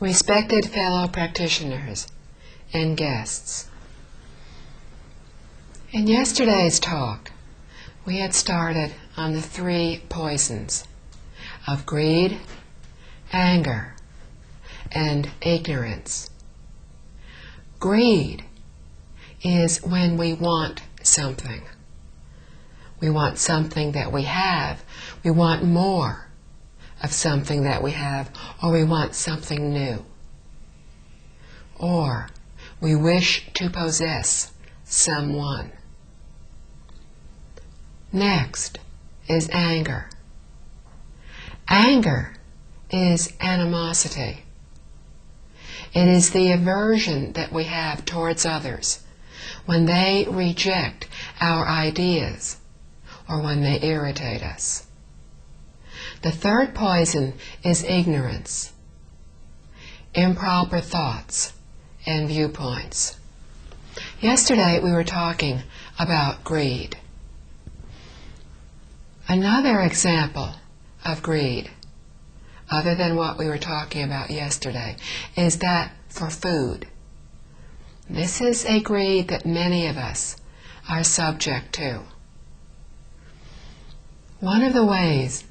Respected fellow practitioners and guests, in yesterday's talk, we had started on the 3 poisons of greed, anger, and ignorance. Greed is when we want something. We want something that we have. We want more of something that we have, or we want something new. Or we wish to possess someone. Next is anger. Anger is animosity. It is the aversion that we have towards others when they reject our ideas or when they irritate us. The 3rd poison is ignorance, improper thoughts and viewpoints. Yesterday we were talking about greed. Another example of greed, other than what we were talking about yesterday, is that for food. This is a greed that many of us are subject to. One of the ways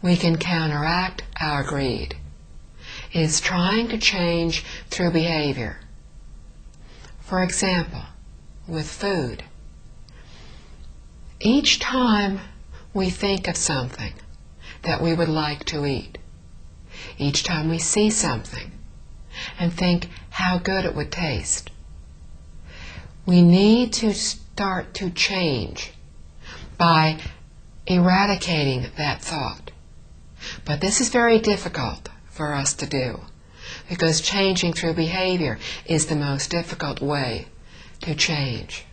we can counteract our greed is trying to change through behavior. For example, with food. Each time we think of something that we would like to eat, each time we see something and think how good it would taste, we need to start to change by eradicating that thought. But this is very difficult for us to do because changing through behavior is the most difficult way to change.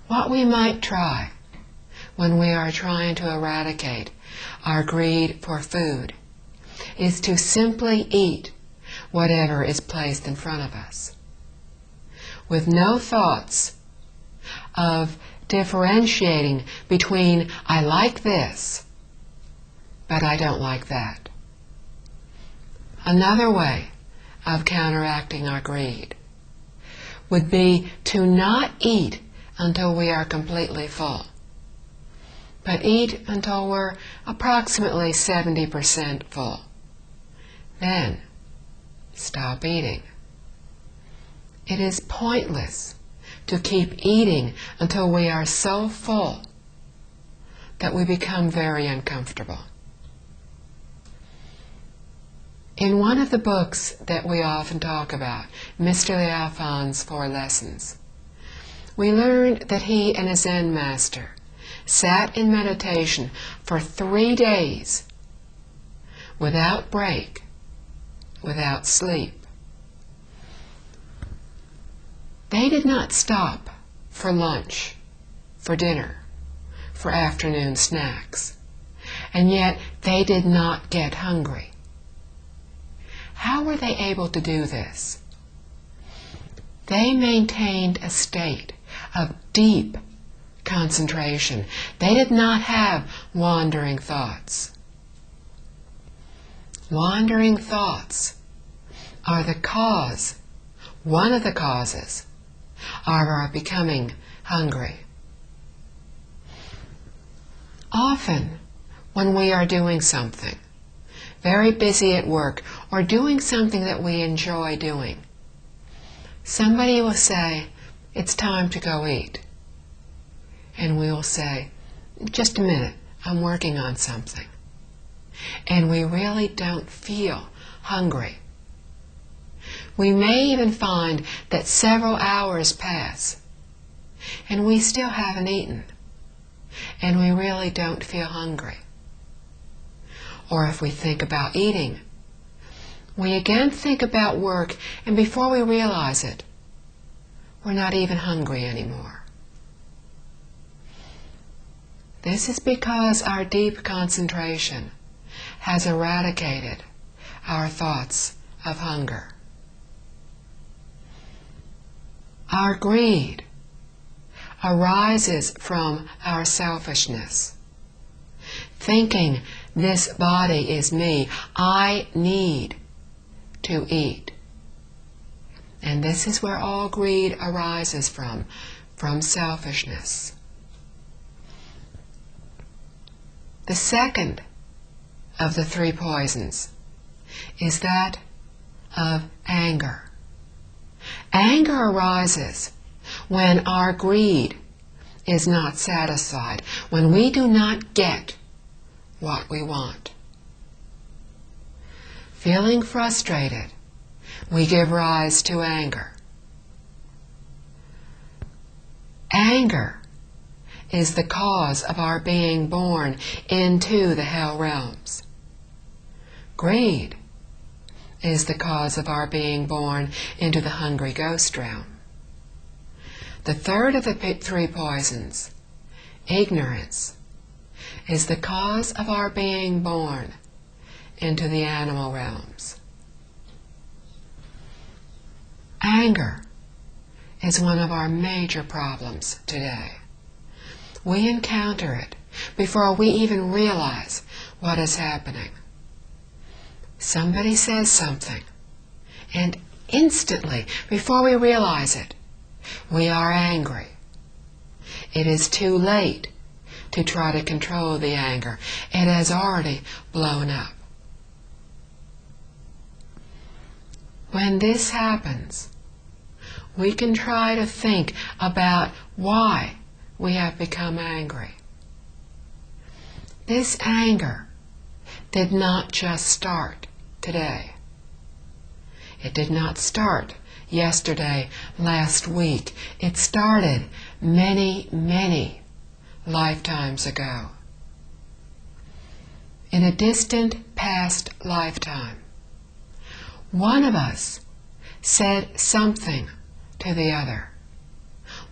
What we might try when we are trying to eradicate our greed for food is to simply eat whatever is placed in front of us, with no thoughts of differentiating between I like this, but I don't like that. Another way of counteracting our greed would be to not eat until we are completely full, but eat until we're approximately 70% full. Then stop eating. It is pointless to keep eating until we are so full that we become very uncomfortable. In one of the books that we often talk about, Mr. Liao Fan's 4 Lessons, we learned that he and a Zen master sat in meditation for 3 days without break, without sleep. They did not stop for lunch, for dinner, for afternoon snacks, and yet they did not get hungry. How were they able to do this? They maintained a state of deep concentration. They did not have wandering thoughts. Wandering thoughts are the cause, one of the causes, of our becoming hungry. Often, when we are doing something, very busy at work, or doing something that we enjoy doing, somebody will say, it's time to go eat. And we will say, just a minute, I'm working on something. And we really don't feel hungry. We may even find that several hours pass, and we still haven't eaten, and we really don't feel hungry. Or if we think about eating, we again think about work, and before we realize it, we're not even hungry anymore. This is because our deep concentration has eradicated our thoughts of hunger. Our greed arises from our selfishness, thinking this body is me. I need to eat. And this is where all greed arises from selfishness. The second of the three poisons is that of anger. Anger arises when our greed is not satisfied, when we do not get what we want. Feeling frustrated, we give rise to anger. Anger is the cause of our being born into the hell realms. Greed is the cause of our being born into the hungry ghost realm. The third of the three poisons, ignorance, is the cause of our being born into the animal realms. Anger is one of our major problems today. We encounter it before we even realize what is happening. Somebody says something, and instantly, before we realize it, we are angry. It is too late to try to control the anger. It has already blown up. When this happens, we can try to think about why we have become angry. This anger did not just start today. It did not start yesterday, last week. It started many, many lifetimes ago. In a distant past lifetime, one of us said something to the other.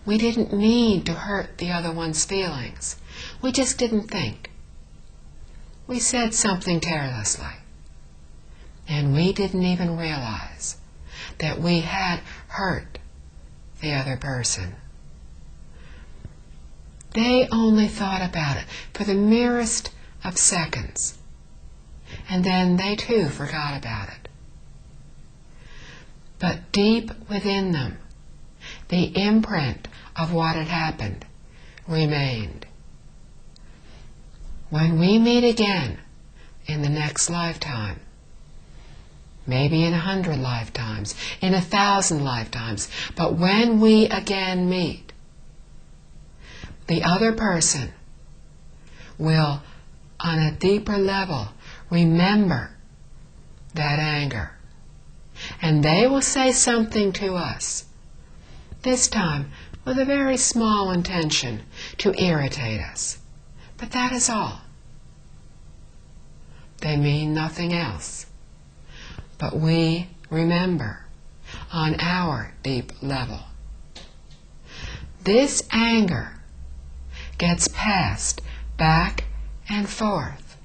We didn't mean to hurt the other one's feelings. We just didn't think. We said something carelessly, and we didn't even realize that we had hurt the other person. They only thought about it for the merest of seconds, and then they too forgot about it. But deep within them, the imprint of what had happened remained. When we meet again in the next lifetime, maybe in 100 lifetimes, in 1,000 lifetimes, but when we again meet, the other person will, on a deeper level, remember that anger. And they will say something to us, this time with a very small intention to irritate us. But that is all. They mean nothing else. But we remember on our deep level. This anger gets passed back and forth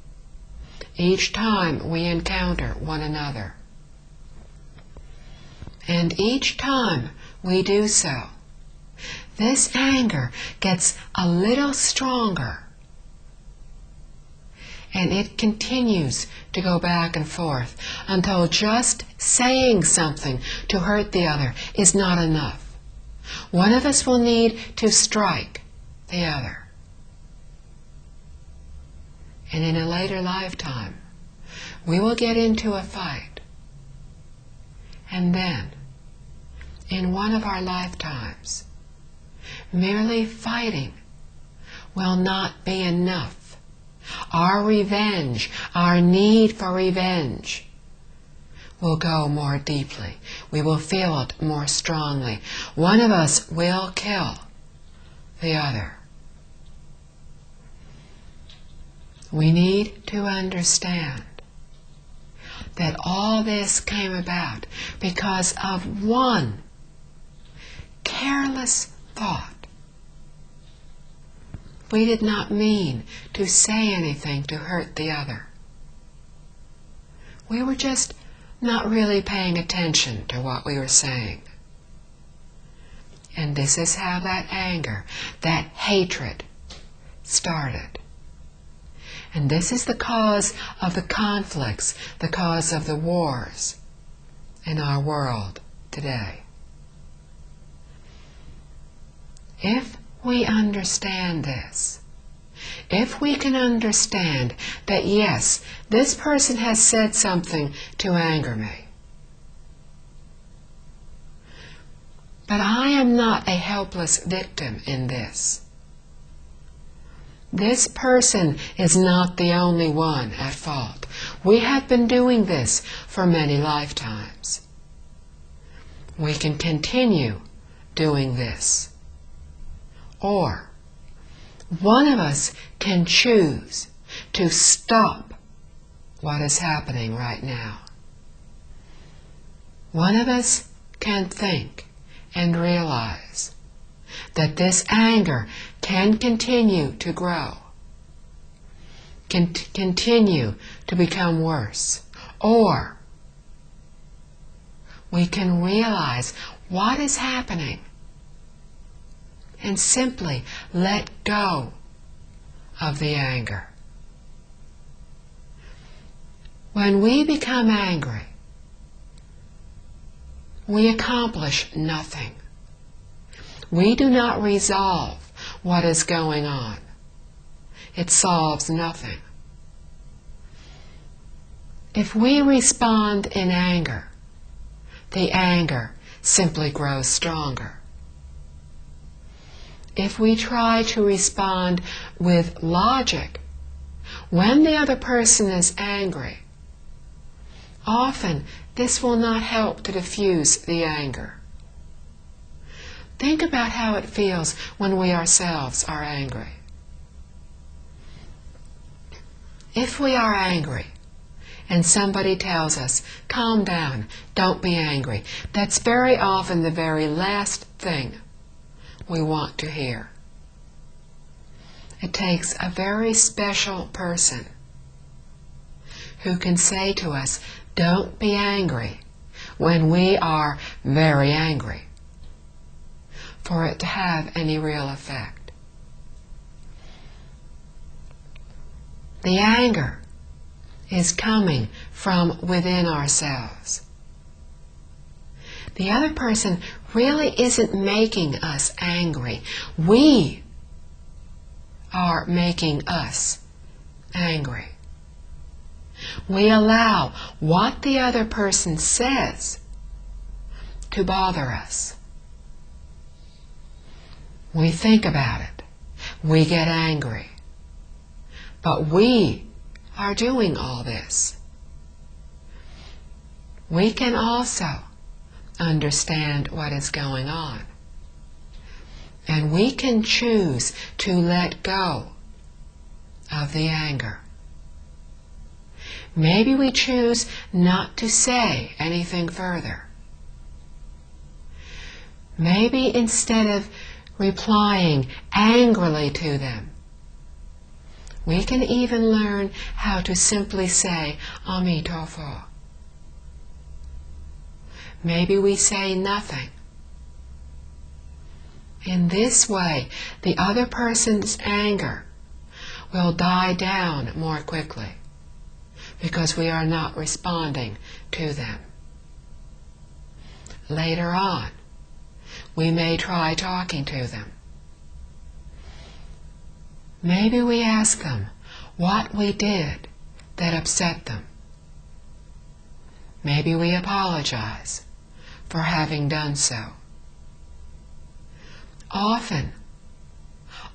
each time we encounter one another. And each time we do so, this anger gets a little stronger, and it continues to go back and forth until just saying something to hurt the other is not enough. One of us will need to strike the other. And in a later lifetime, we will get into a fight. And then, in one of our lifetimes, merely fighting will not be enough. Our revenge, our need for revenge, will go more deeply. We will feel it more strongly. One of us will kill the other. We need to understand that all this came about because of one careless thought. We did not mean to say anything to hurt the other. We were just not really paying attention to what we were saying. And this is how that anger, that hatred, started. And this is the cause of the conflicts, the cause of the wars in our world today. If we understand this, if we can understand that yes, this person has said something to anger me, but I am not a helpless victim in this. This person is not the only one at fault. We have been doing this for many lifetimes. We can continue doing this. Or one of us can choose to stop what is happening right now. One of us can think and realize that this anger can continue to grow, can continue to become worse. Or we can realize what is happening and simply let go of the anger. When we become angry, we accomplish nothing. We do not resolve what is going on. It solves nothing. If we respond in anger, the anger simply grows stronger. If we try to respond with logic when the other person is angry, often this will not help to diffuse the anger. Think about how it feels when we ourselves are angry. If we are angry and somebody tells us, calm down, don't be angry, that's very often the very last thing we want to hear. It takes a very special person who can say to us, don't be angry, when we are very angry, for it to have any real effect. The anger is coming from within ourselves. The other person really isn't making us angry. We are making us angry. We allow what the other person says to bother us. We think about it. We get angry. But we are doing all this. We can also understand what is going on. And we can choose to let go of the anger. Maybe we choose not to say anything further. Maybe instead of replying angrily to them, we can even learn how to simply say, Ami Tofo. Maybe we say nothing. In this way, the other person's anger will die down more quickly because we are not responding to them. Later on, we may try talking to them. Maybe we ask them what we did that upset them. Maybe we apologize for having done so. Often,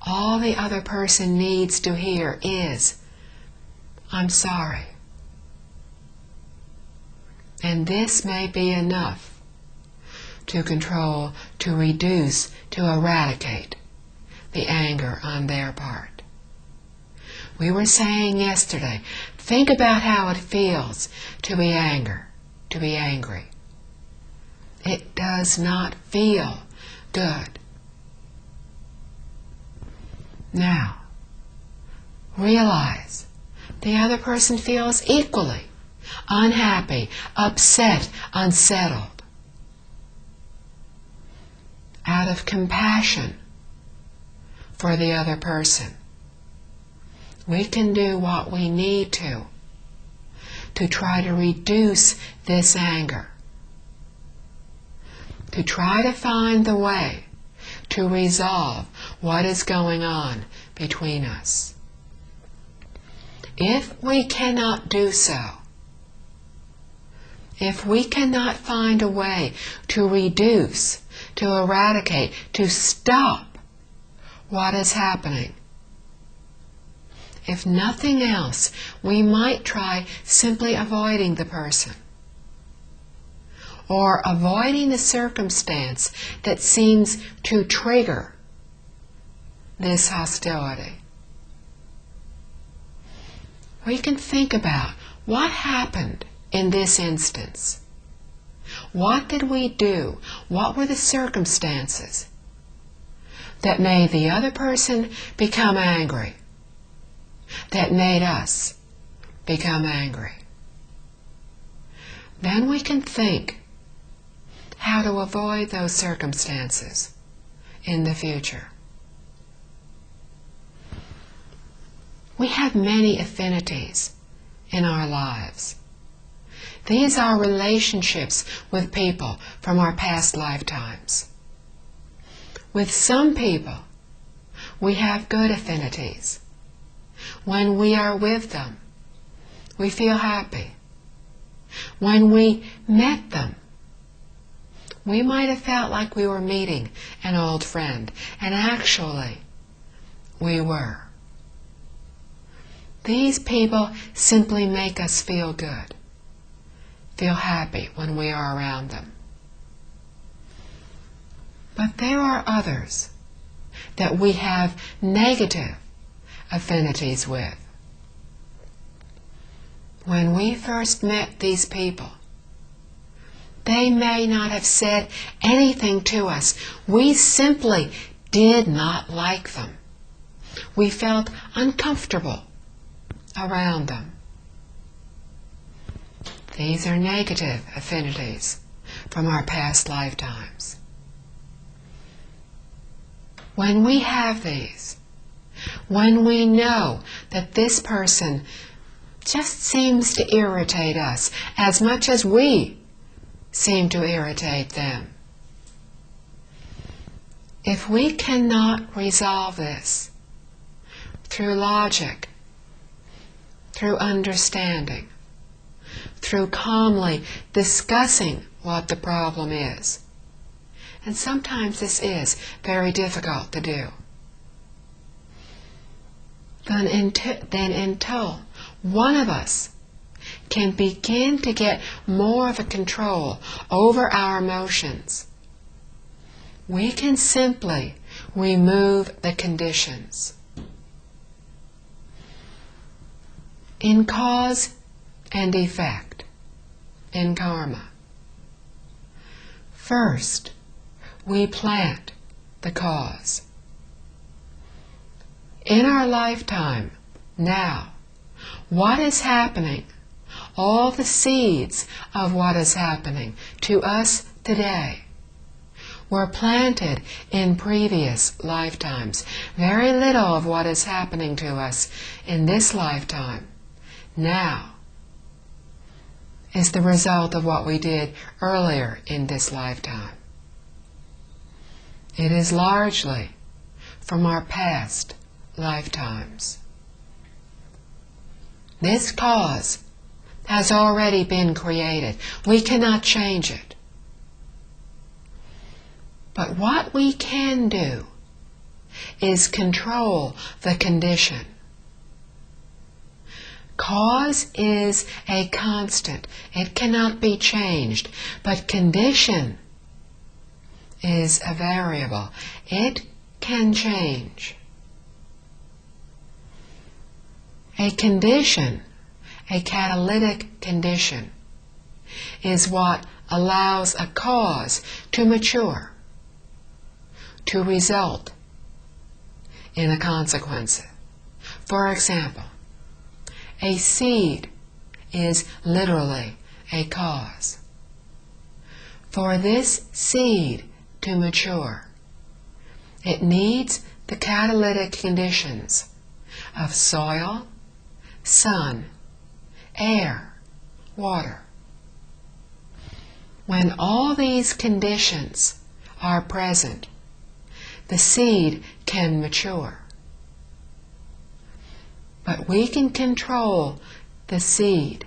all the other person needs to hear is, I'm sorry. And this may be enough to control, to reduce, to eradicate the anger on their part. We were saying yesterday, think about how it feels to be angry. It does not feel good. Now, realize the other person feels equally unhappy, upset, unsettled. Out of compassion for the other person, we can do what we need to try to reduce this anger to try to find the way to resolve what is going on between us. If we cannot do so, if we cannot find a way to reduce, to eradicate, to stop what is happening, if nothing else, we might try simply avoiding the person, or avoiding the circumstance that seems to trigger this hostility. We can think about what happened in this instance. What did we do? What were the circumstances that made the other person become angry? That made us become angry? Then we can think how to avoid those circumstances in the future. We have many affinities in our lives. These are relationships with people from our past lifetimes. With some people, we have good affinities. When we are with them, we feel happy. When we met them, we might have felt like we were meeting an old friend, and actually, we were. These people simply make us feel good, feel happy when we are around them. But there are others that we have negative affinities with. When we first met these people, they may not have said anything to us. We simply did not like them. We felt uncomfortable around them. These are negative affinities from our past lifetimes. When we have these, when we know that this person just seems to irritate us as much as we seem to irritate them, if we cannot resolve this through logic, through understanding, through calmly discussing what the problem is, and sometimes this is very difficult to do, then until one of us can begin to get more of a control over our emotions, we can simply remove the conditions. In cause and effect, in karma, first we plant the cause. In our lifetime, now, what is happening, all the seeds of what is happening to us today, were planted in previous lifetimes. Very little of what is happening to us in this lifetime now is the result of what we did earlier in this lifetime. It is largely from our past lifetimes. This cause has already been created. We cannot change it. But what we can do is control the condition. Cause is a constant. It cannot be changed. But condition is a variable. It can change. A condition, a catalytic condition, is what allows a cause to mature, to result in a consequence. For example, a seed is literally a cause. For this seed to mature, it needs the catalytic conditions of soil, sun, air, water. when all these conditions are present, the seed can mature. But we can control the seed,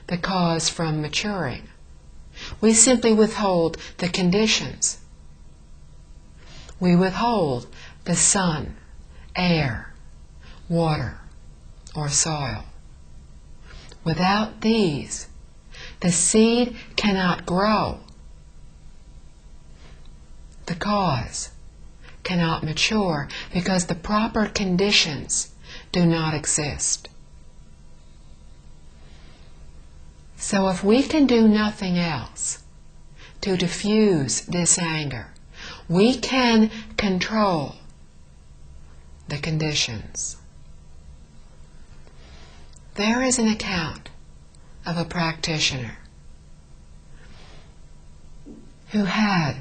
the cause from maturing. We simply withhold the conditions. We withhold the sun, air, water, or soil. Without these, the seed cannot grow. The cause cannot mature because the proper conditions do not exist. So if we can do nothing else to diffuse this anger, we can control the conditions. There is an account of a practitioner who had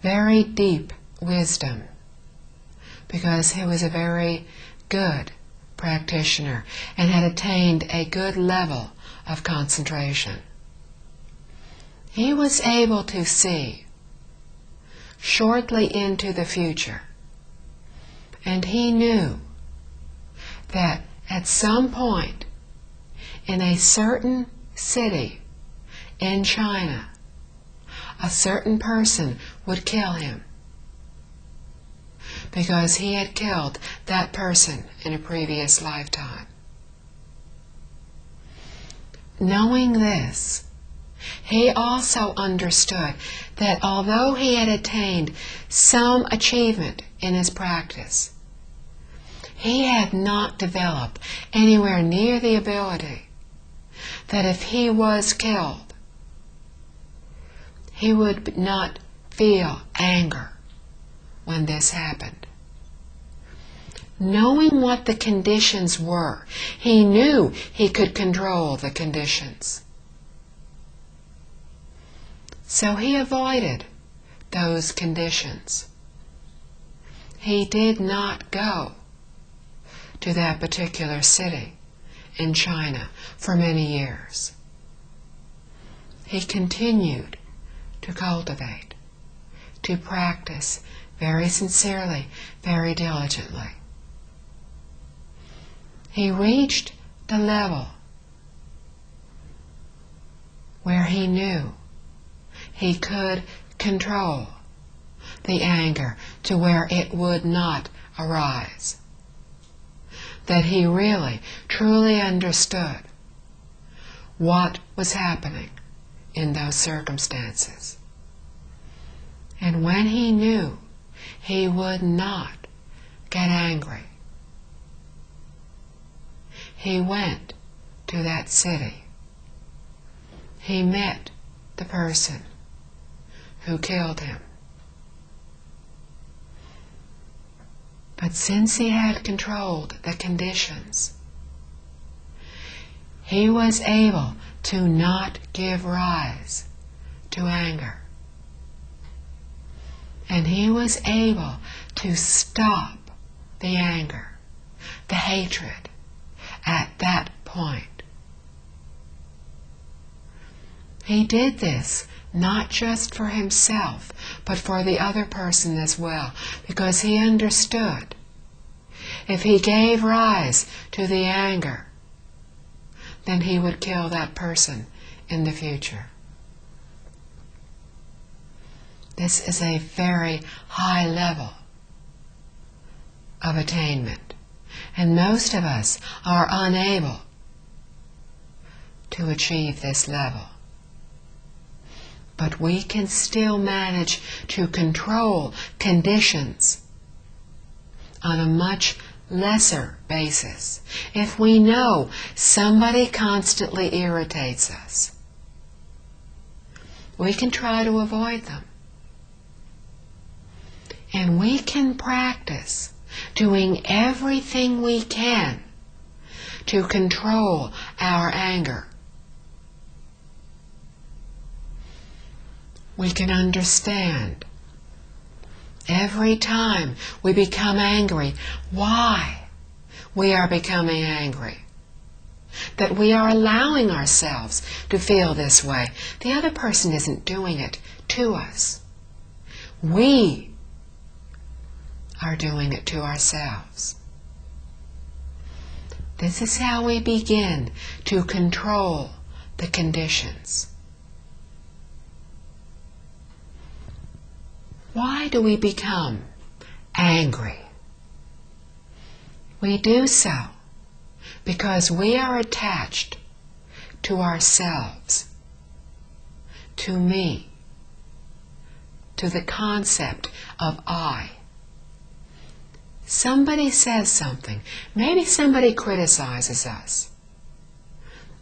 very deep wisdom because he was a very good practitioner and had attained a good level of concentration. He was able to see shortly into the future, and he knew that at some point in a certain city in China, a certain person would kill him because he had killed that person in a previous lifetime. Knowing this, he also understood that although he had attained some achievement in his practice, he had not developed anywhere near the ability that if he was killed, he would not feel anger when this happened. Knowing what the conditions were, he knew he could control the conditions. So he avoided those conditions. He did not go to that particular city in China for many years. He continued to cultivate, to practice very sincerely, very diligently. He reached the level where he knew he could control the anger to where it would not arise. That he really, truly understood what was happening in those circumstances. And when he knew he would not get angry, he went to that city. He met the person who killed him. But since he had controlled the conditions, he was able to not give rise to anger. And he was able to stop the anger, the hatred, at that point. He did this not just for himself, but for the other person as well, because he understood if he gave rise to the anger, then he would kill that person in the future. This is a very high level of attainment, and most of us are unable to achieve this level. But we can still manage to control conditions on a much lesser basis if we know somebody constantly irritates us. We can try to avoid them. And we can practice doing everything we can to control our anger. We can understand every time we become angry why we are becoming angry. that we are allowing ourselves to feel this way. The other person isn't doing it to us. We are doing it to ourselves. This is how we begin to control the conditions. Why do we become angry? We do so because we are attached to ourselves, to me, to the concept of I. Somebody says something. Maybe somebody criticizes us.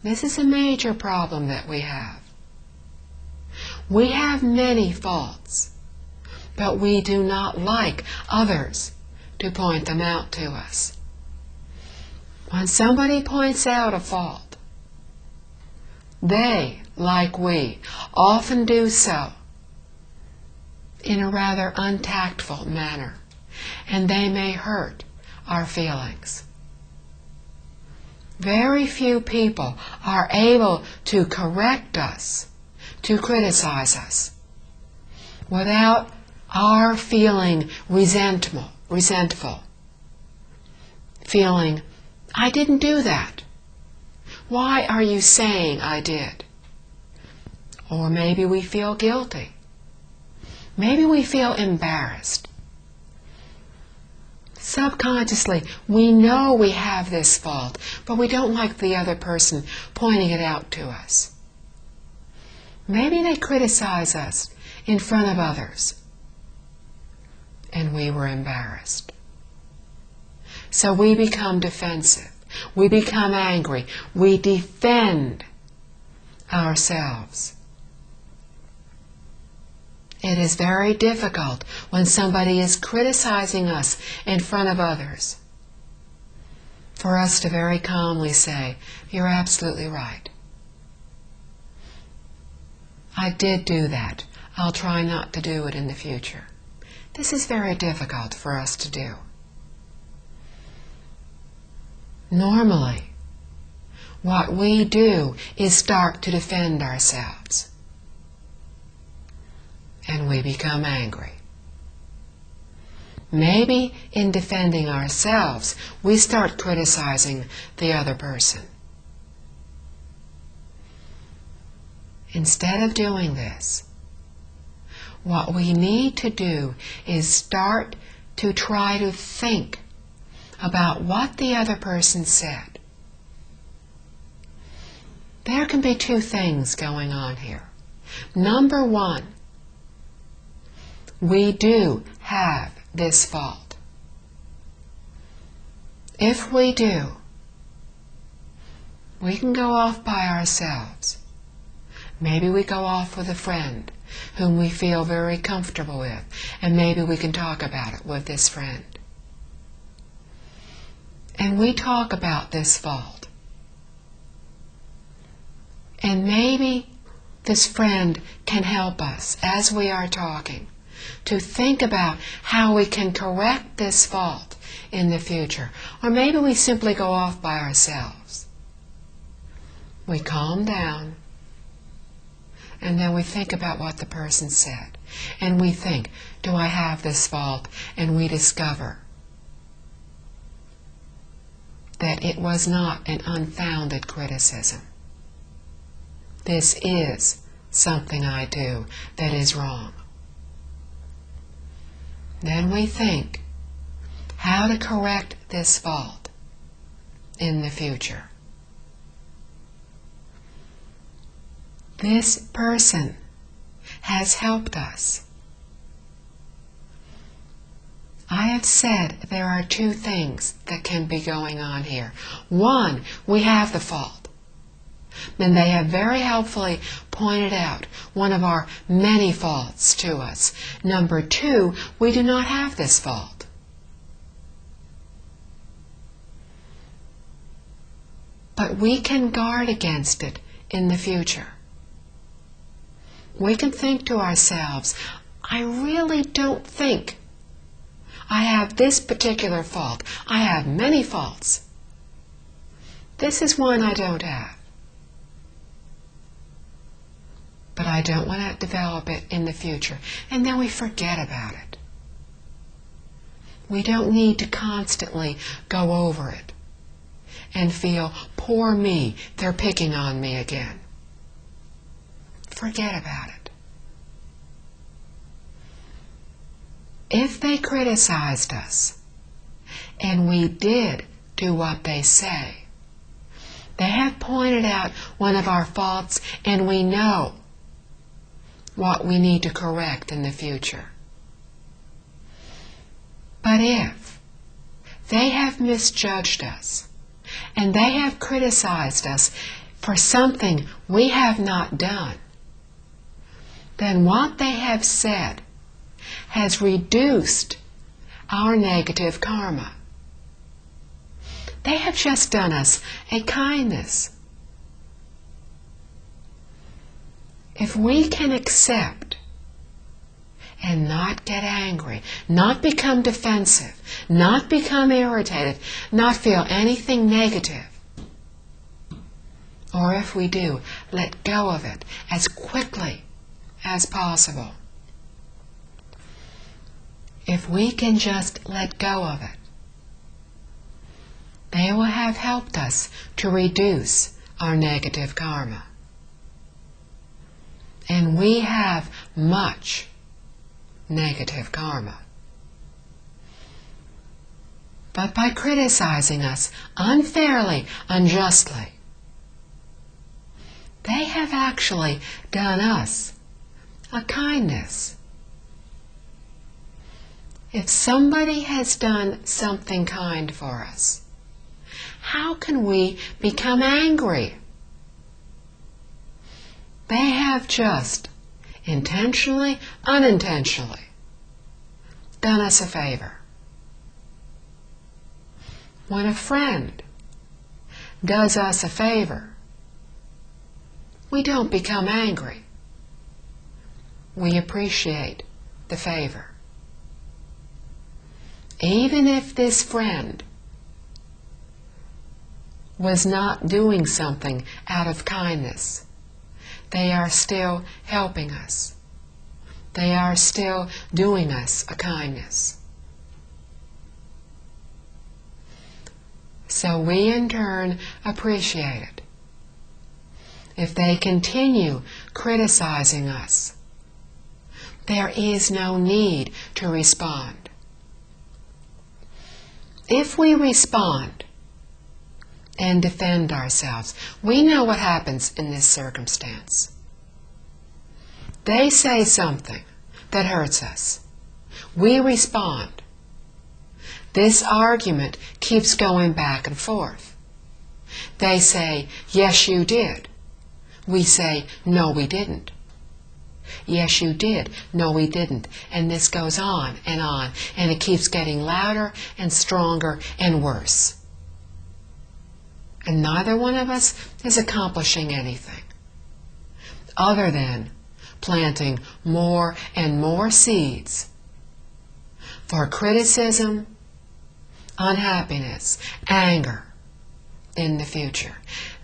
This is a major problem that we have. We have many faults, but we do not like others to point them out to us. When somebody points out a fault, they, like we, often do so in a rather untactful manner, and they may hurt our feelings. Very few people are able to correct us, to criticize us, without our feeling resentful, feeling, I didn't do that. Why are you saying I did? Or maybe we feel guilty. Maybe we feel embarrassed. Subconsciously, we know we have this fault, but we don't like the other person pointing it out to us. Maybe they criticize us in front of others, and we were embarrassed. So we become defensive. We become angry. We defend ourselves. It is very difficult when somebody is criticizing us in front of others for us to very calmly say, you're absolutely right. I did do that. I'll try not to do it in the future. This is very difficult for us to do. Normally, what we do is start to defend ourselves. And we become angry. Maybe in defending ourselves, we start criticizing the other person. Instead of doing this, what we need to do is start to try to think about what the other person said. There can be two things going on here. Number one, we do have this fault. If we do, we can go off by ourselves. Maybe we go off with a friend whom we feel very comfortable with, and maybe we can talk about it with this friend. And we talk about this fault. And maybe this friend can help us as we are talking to think about how we can correct this fault in the future. Or maybe we simply go off by ourselves. We calm down, and then we think about what the person said. And we think, do I have this fault? And we discover that it was not an unfounded criticism. This is something I do that is wrong. Then we think how to correct this fault in the future. This person has helped us. I have said there are two things that can be going on here. One, we have the fault. And they have very helpfully pointed out one of our many faults to us. Number two, we do not have this fault. But we can guard against it in the future. We can think to ourselves, I really don't think I have this particular fault. I have many faults. This is one I don't have. But I don't want to develop it in the future. And then we forget about it. We don't need to constantly go over it and feel, poor me, they're picking on me again. Forget about it. If they criticized us, and we did do what they say, they have pointed out one of our faults, and we know what we need to correct in the future. But if they have misjudged us, and they have criticized us for something we have not done, then what they have said has reduced our negative karma. They have just done us a kindness. If we can accept and not get angry, not become defensive, not become irritated, not feel anything negative, or if we do, let go of it as quickly as possible. If we can just let go of it, they will have helped us to reduce our negative karma. And we have much negative karma. But by criticizing us unfairly, unjustly, they have actually done us a kindness. If somebody has done something kind for us, how can we become angry? They have just, intentionally, unintentionally, done us a favor. When a friend does us a favor, we don't become angry. We appreciate the favor. Even if this friend was not doing something out of kindness, they are still helping us. They are still doing us a kindness. So we in turn appreciate it. If they continue criticizing us, there is no need to respond. If we respond and defend ourselves, we know what happens in this circumstance. They say something that hurts us. We respond. This argument keeps going back and forth. They say, yes, you did. We say, no, we didn't. Yes, you did. No, we didn't. And this goes on, and it keeps getting louder and stronger and worse. And neither one of us is accomplishing anything other than planting more and more seeds for criticism, unhappiness, anger in the future.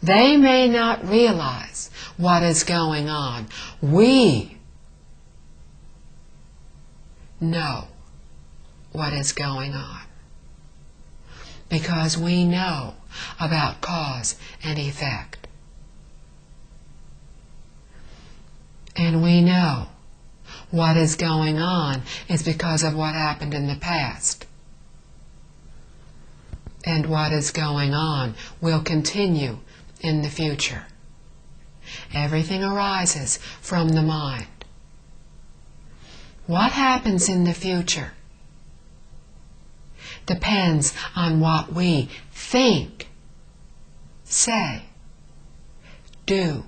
They may not realize what is going on. We know what is going on because we know about cause and effect. And we know what is going on is because of what happened in the past. And what is going on will continue in the future. Everything arises from the mind. What happens in the future depends on what we think, say, do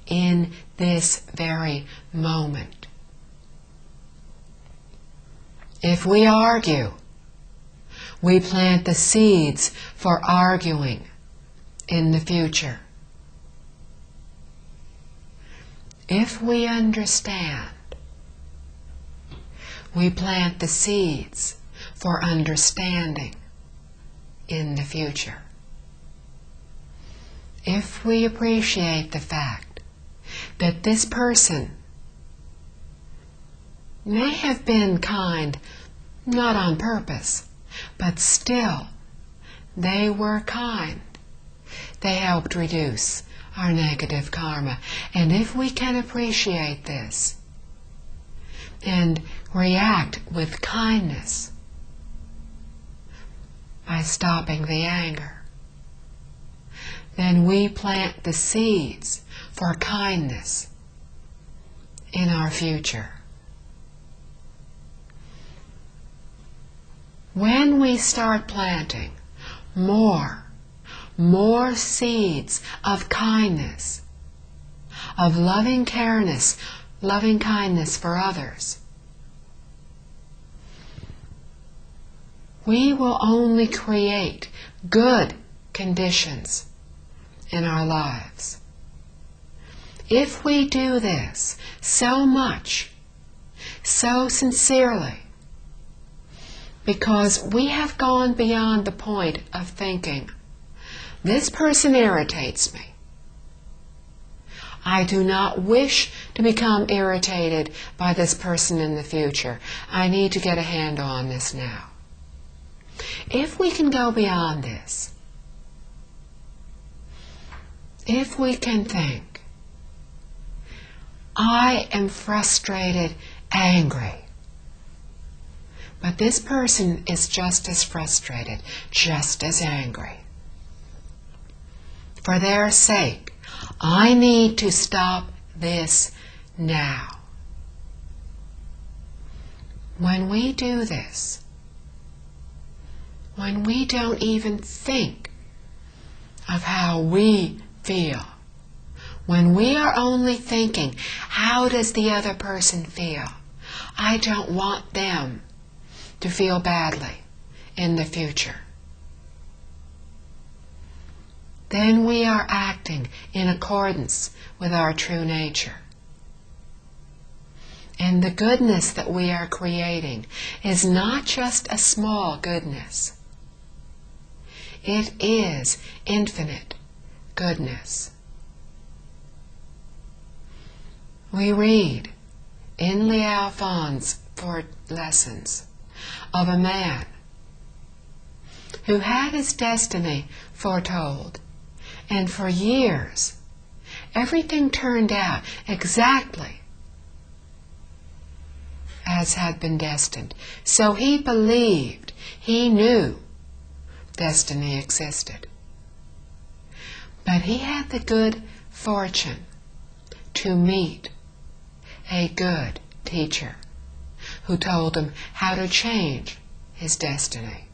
in this very moment. If we argue, we plant the seeds for arguing in the future. If we understand, we plant the seeds for understanding in the future. if we appreciate the fact that this person may have been kind, not on purpose, but still, they were kind. They helped reduce our negative karma. And if we can appreciate this and react with kindness by stopping the anger, then we plant the seeds for kindness in our future. When we start planting more seeds of kindness, of loving careness, loving kindness for others, we will only create good conditions in our lives. If we do this so much, so sincerely, because we have gone beyond the point of thinking, this person irritates me. I do not wish to become irritated by this person in the future. I need to get a handle on this now. If we can go beyond this, if we can think, I am frustrated, angry, but this person is just as frustrated, just as angry. For their sake, I need to stop this now. When we do this, when we don't even think of how we feel, when we are only thinking, how does the other person feel? I don't want them to feel badly in the future. Then we are acting in accordance with our true nature. And the goodness that we are creating is not just a small goodness. It is infinite goodness. We read in Liao Fan's 4 lessons of a man who had his destiny foretold, and for years everything turned out exactly as had been destined. So he believed, he knew destiny existed. But he had the good fortune to meet a good teacher who told him how to change his destiny,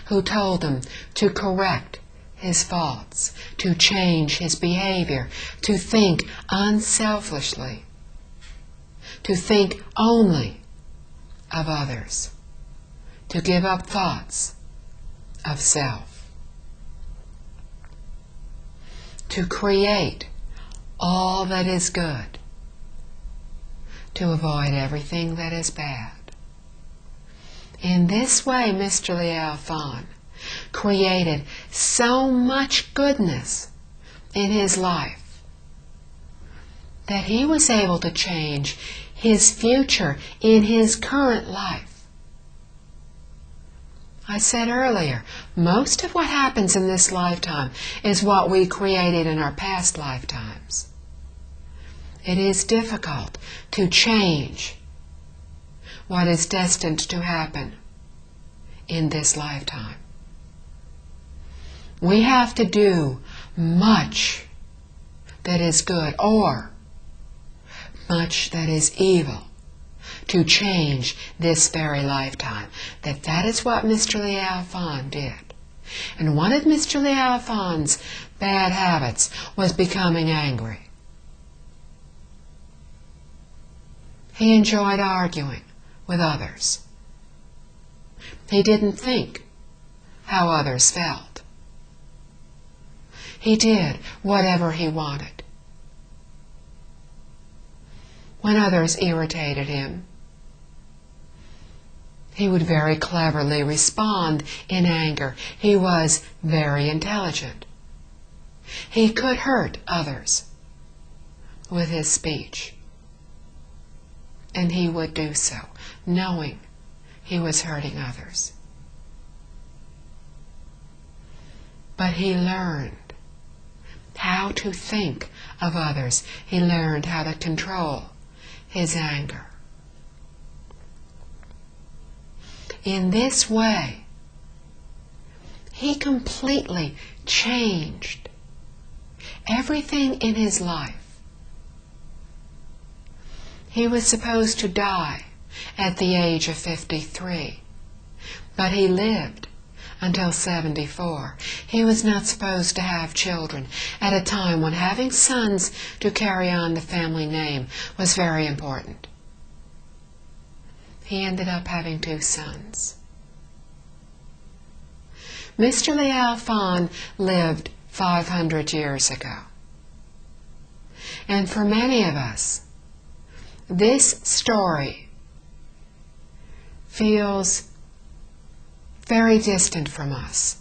who told him to correct his faults, to change his behavior, to think unselfishly, to think only of others, to give up thoughts of self, to create all that is good, to avoid everything that is bad. In this way, Mr. Liao Fan created so much goodness in his life that he was able to change his future in his current life. I said earlier, most of what happens in this lifetime is what we created in our past lifetimes. It is difficult to change what is destined to happen in this lifetime. We have to do much that is good or much that is evil to change this very lifetime. That is what Mr. Liao Fan did. And one of Mr. Liao Fan's bad habits was becoming angry. He enjoyed arguing with others. He didn't think how others felt. He did whatever he wanted. When others irritated him, he would very cleverly respond in anger. He was very intelligent. He could hurt others with his speech. And he would do so, knowing he was hurting others. But he learned how to think of others. He learned how to control his anger. In this way, he completely changed everything in his life. He was supposed to die at the age of 53, but he lived until 74. He was not supposed to have children at a time when having sons to carry on the family name was very important. He ended up having 2 sons. Mr. Liao Fan lived 500 years ago. And for many of us, this story feels very distant from us.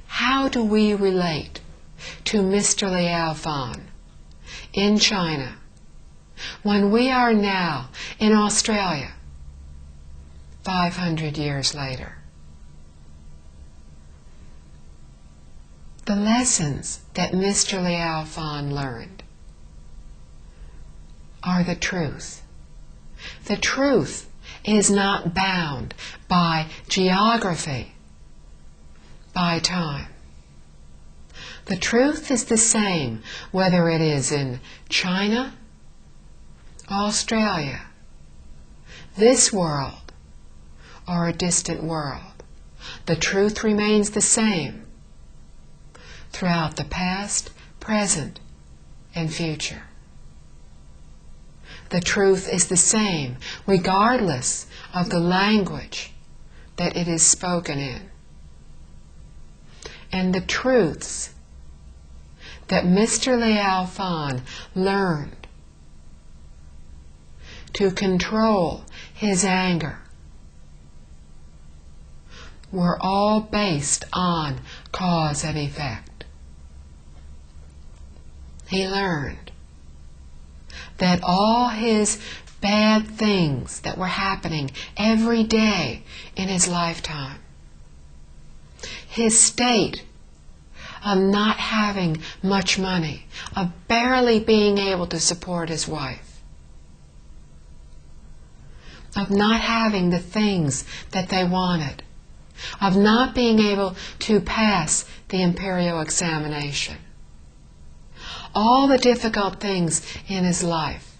How do we relate to Mr. Liao Fan in China when we are now in Australia 500 years later? The lessons that Mr. Liao Fan learned are the truth. The truth is not bound by geography, by time. The truth is the same whether it is in China, Australia, this world, or a distant world. The truth remains the same throughout the past, present, and future. The truth is the same regardless of the language that it is spoken in. And the truths that Mr. Liao Fan learned to control his anger were all based on cause and effect. He learned that all his bad things that were happening every day in his lifetime, his state of not having much money, of barely being able to support his wife, of not having the things that they wanted, of not being able to pass the imperial examination, all the difficult things in his life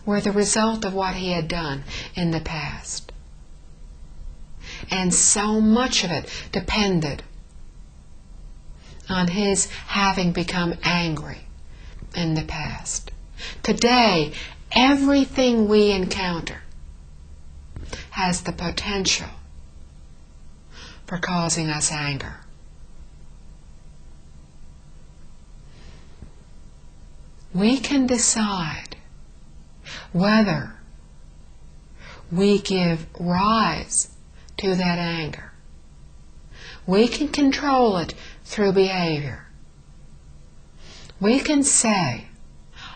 were the result of what he had done in the past. And so much of it depended on his having become angry in the past. Today, everything we encounter has the potential for causing us anger. We can decide whether we give rise to that anger. We can control it through behavior. We can say,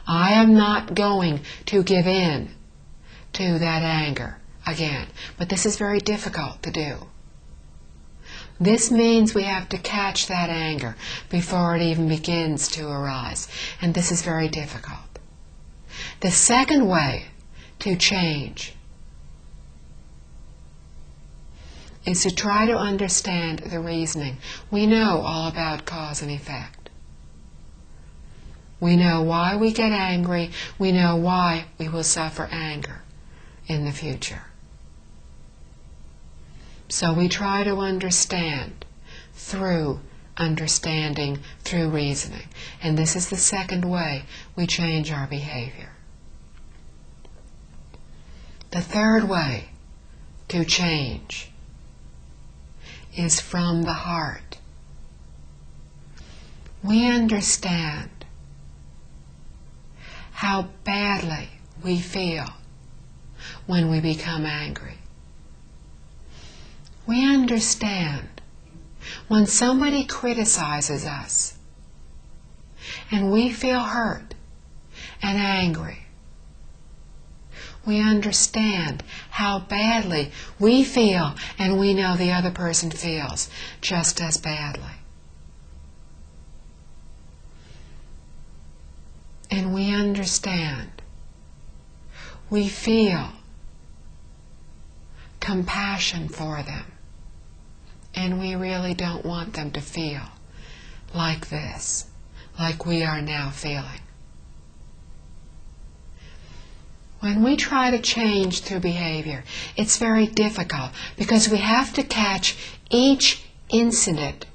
I am not going to give in to that anger again. But this is very difficult to do. This means we have to catch that anger before it even begins to arise. And this is very difficult. The second way to change is to try to understand the reasoning. We know all about cause and effect. We know why we get angry. We know why we will suffer anger in the future. So we try to understand through understanding, through reasoning. And this is the second way we change our behavior. The third way to change is from the heart. We understand how badly we feel when we become angry. We understand when somebody criticizes us and we feel hurt and angry, we understand how badly we feel, and we know the other person feels just as badly. And we understand, we feel compassion for them, and we really don't want them to feel like this, like we are now feeling. When we try to change through behavior, it's very difficult because we have to catch each incident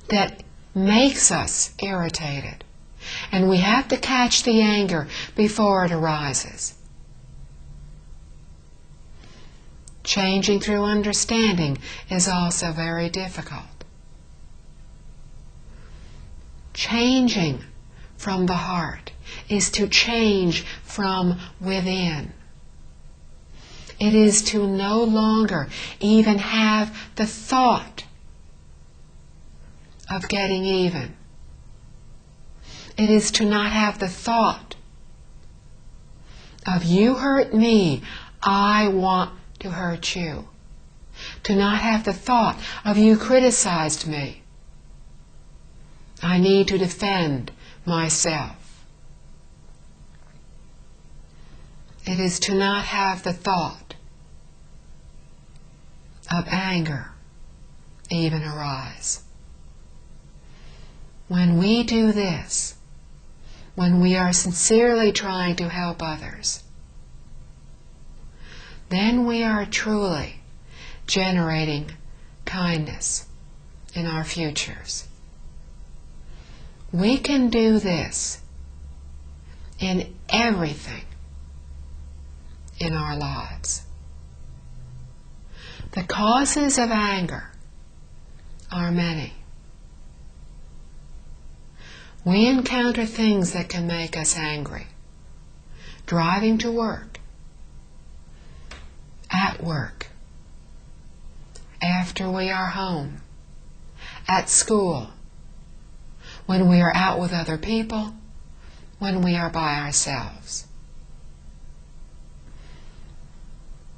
that makes us irritated, and we have to catch the anger before it arises. Changing through understanding is also very difficult. Changing from the heart is to change from within. It is to no longer even have the thought of getting even. It is to not have the thought of you hurt me, I want to hurt you. To not have the thought of you criticized me, I need to defend myself. It is to not have the thought of anger even arise. When we do this, when we are sincerely trying to help others, then we are truly generating kindness in our futures. We can do this in everything in our lives. The causes of anger are many. We encounter things that can make us angry. Driving to work, at work, after we are home, at school, when we are out with other people, when we are by ourselves.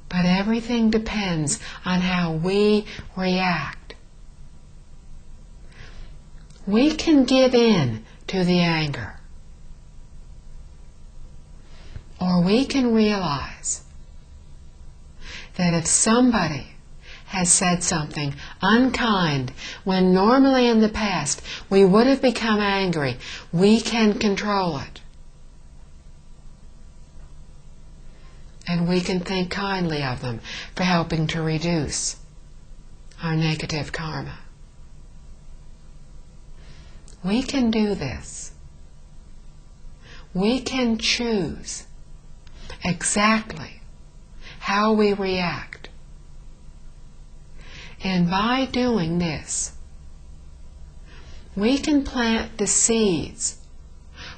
But everything depends on how we react. We can give in to the anger, or we can realize that if somebody has said something unkind when normally in the past we would have become angry, we can control it. And we can think kindly of them for helping to reduce our negative karma. We can do this. We can choose exactly how we react. And by doing this, we can plant the seeds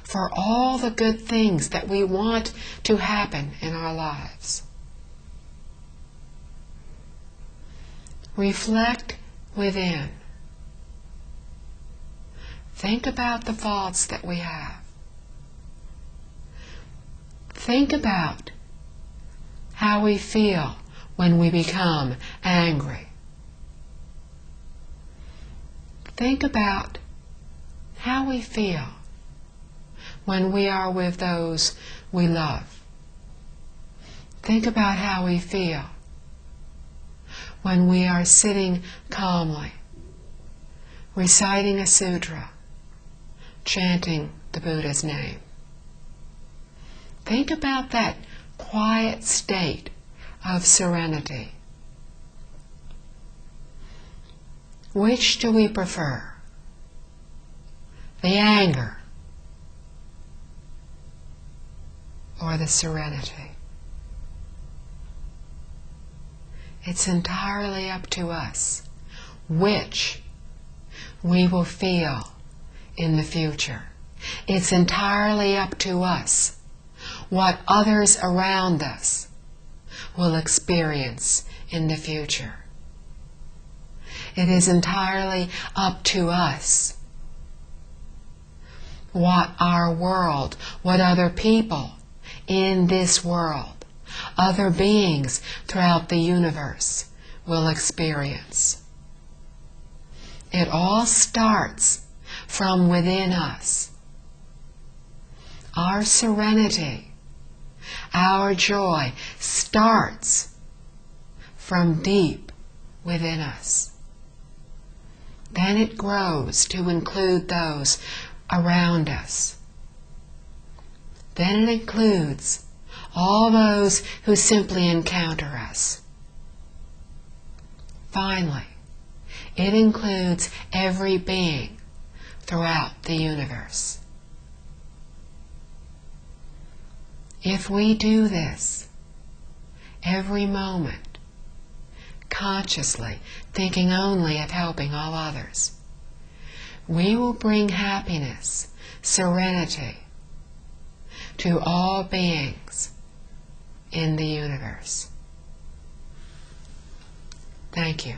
for all the good things that we want to happen in our lives. Reflect within. Think about the faults that we have. Think about how we feel when we become angry. Think about how we feel when we are with those we love. Think about how we feel when we are sitting calmly, reciting a sutra, chanting the Buddha's name. Think about that quiet state of serenity. Which do we prefer? The anger or the serenity? It's entirely up to us which we will feel in the future. It's entirely up to us what others around us will experience in the future. It is entirely up to us. What our world, what other people in this world, other beings throughout the universe will experience. It all starts from within us. Our serenity, our joy starts from deep within us. Then it grows to include those around us. Then it includes all those who simply encounter us. Finally, it includes every being throughout the universe. If we do this every moment, consciously thinking only of helping all others, we will bring happiness, serenity to all beings in the universe. Thank you.